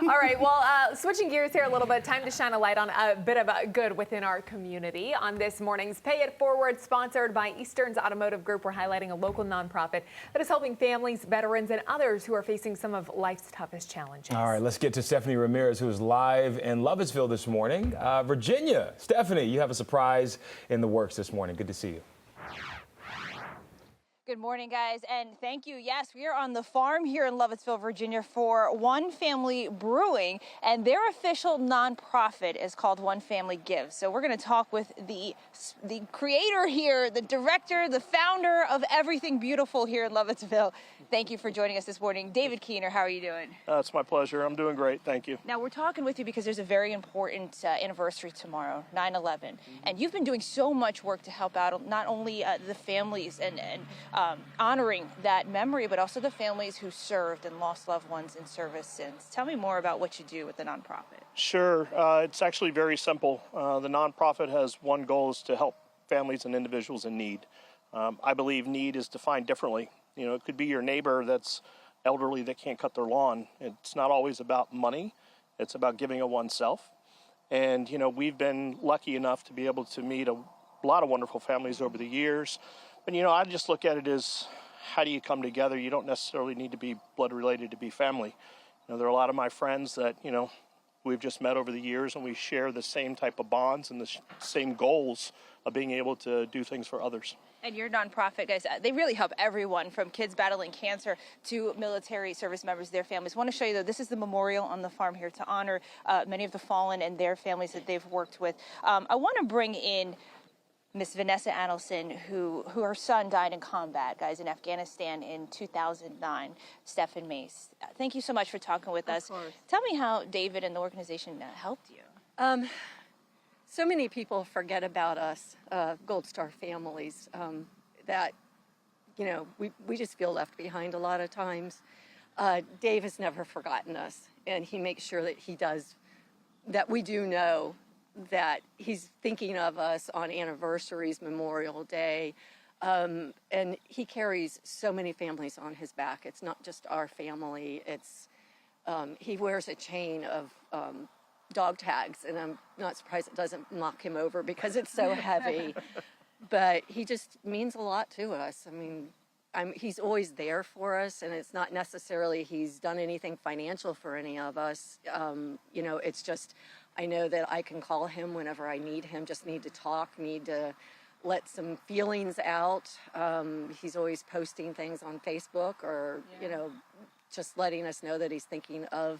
All right, well, switching gears here a little bit, time to shine a light on a bit of good within our community. On this morning's Pay It Forward, sponsored by Eastern's Automotive Group, we're highlighting a local nonprofit that is helping families, veterans, and others who are facing some of life's toughest challenges. All right, let's get to Stephanie Ramirez, who is live in Lovettsville this morning. Virginia, Stephanie, you have a surprise in the works this morning. Good to see you. Good morning, guys, and thank you. Yes, we are on the farm here in Lovettsville, Virginia for One Family Brewing, and their official nonprofit is called One Family Gives. So we're going to talk with the creator here, the director, the founder of everything beautiful here in Lovettsville. Thank you for joining us this morning. David Keener, how are you doing? It's my pleasure. I'm doing great. Thank you. Now, we're talking with you because there's a very important anniversary tomorrow, 9/11. And you've been doing so much work to help out not only the families and honoring that memory, but also the families who served and lost loved ones in service since. Tell me more about what you do with the nonprofit. Sure. It's actually very simple. The nonprofit has one goal, is to help families and individuals in need. I believe need is defined differently. You know, it could be your neighbor that's elderly that can't cut their lawn. It's not always about money. It's about giving of oneself. And, you know, we've been lucky enough to be able to meet a lot of wonderful families over the years. But, you know, I just look at it as, how do you come together? You don't necessarily need to be blood related to be family. You know, there are a lot of my friends that, you know, we've just met over the years, and we share the same type of bonds and the same goals of being able to do things for others. And your nonprofit, guys, they really help everyone from kids battling cancer to military service members, their families. I want to show you, though, this is the memorial on the farm here to honor many of the fallen and their families that they've worked with. I want to bring in Miss Vanessa Annelson, who her son died in combat, guys, in Afghanistan in 2009, Stephen Mace. Thank you so much for talking with us. Of course. Tell me how David and the organization helped you. So many people forget about us, Gold Star families, that, you know, we just feel left behind a lot of times. Dave has never forgotten us, and he makes sure that he does, that we do know that he's thinking of us on anniversaries, Memorial Day, and he carries so many families on his back. It's not just our family. It's he wears a chain of dog tags, and I'm not surprised it doesn't knock him over because it's so heavy. But he just means a lot to us. I mean, he's always there for us, and it's not necessarily he's done anything financial for any of us. You know, it's just, I know that I can call him whenever I need him, just need to talk, need to let some feelings out. He's always posting things on Facebook or, you know, just letting us know that he's thinking of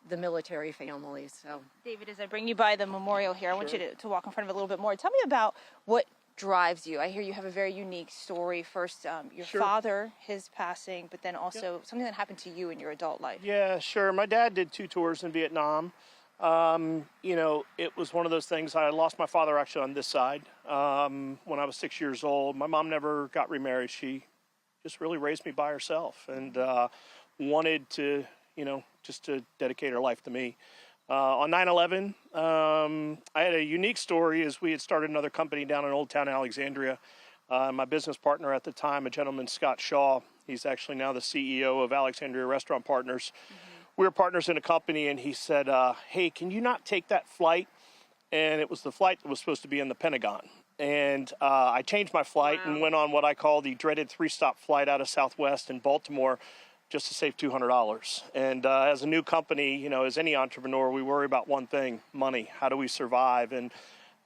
the military families. So, David, as I bring you by the memorial here, I want you to walk in front of it a little bit more. Tell me about what drives you. I hear you have a very unique story. First, your father, his passing, but then also something that happened to you in your adult life. Yeah, sure. My dad did 2 tours in Vietnam. You know, it was one of those things. I lost my father actually on this side when I was 6 years old. My mom never got remarried. She just really raised me by herself and wanted to, you know, just to dedicate her life to me. On 9/11, I had a unique story as we had started another company down in Old Town Alexandria. My business partner at the time, a gentleman, Scott Shaw, he's actually now the CEO of Alexandria Restaurant Partners. We were partners in a company, and he said, hey, can you not take that flight? And it was the flight that was supposed to be in the Pentagon. And I changed my flight and went on what I call the dreaded 3-stop flight out of Southwest in Baltimore, just to save $200. And as a new company, you know, as any entrepreneur, we worry about one thing: money. How do we survive? And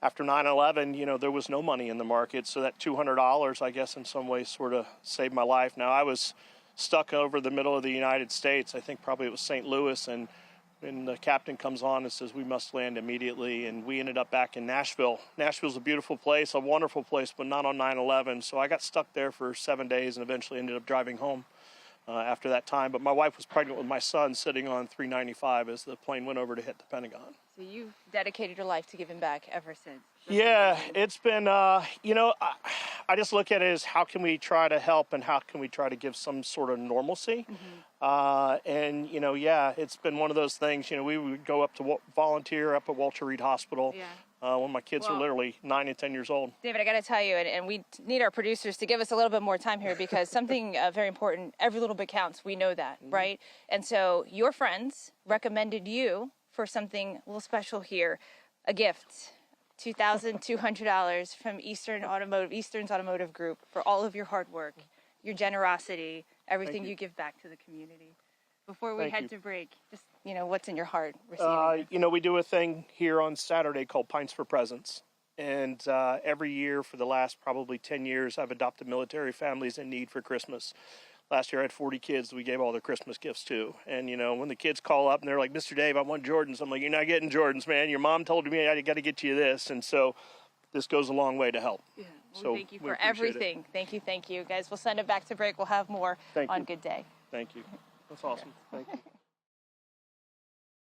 after 9/11, you know, there was no money in the market. So that $200, I guess, in some ways sort of saved my life. Now, I was stuck over the middle of the United States. I think probably it was St. Louis. And the captain comes on and says, we must land immediately. And we ended up back in Nashville. Nashville's a beautiful place, a wonderful place, but not on 9/11. So I got stuck there for 7 days and eventually ended up driving home after that time. But my wife was pregnant with my son sitting on 395 as the plane went over to hit the Pentagon. So you've dedicated your life to giving back ever since. Yeah, it's been, you know, I just look at it as how can we try to help and how can we try to give some sort of normalcy. And, you know, yeah, it's been one of those things, you know, we would go up to volunteer up at Walter Reed Hospital. when my kids were literally 9 and 10 years old. David, I got to tell you, and we need our producers to give us a little bit more time here because something very important, every little bit counts. We know that, right? And so your friends recommended you for something a little special here, a gift, $2,200 from Eastern's Automotive Group for all of your hard work, your generosity, everything you give back to the community. Before we head to break, just, what's in your heart receiving this? We do a thing here on Saturday called Pints for Presents. And every year for the last probably 10 years, I've adopted military families in need for Christmas. Last year I had 40 kids we gave all their Christmas gifts to. And, when the kids call up and they're like, Mr. Dave, I want Jordans. I'm like, you're not getting Jordans, man. Your mom told me I got to get you this. And so this goes a long way to help. Yeah. Well, so thank you for everything. Thank you. Guys, we'll send it back to break. We'll have more on Good Day. Thank you. That's awesome. Thank you.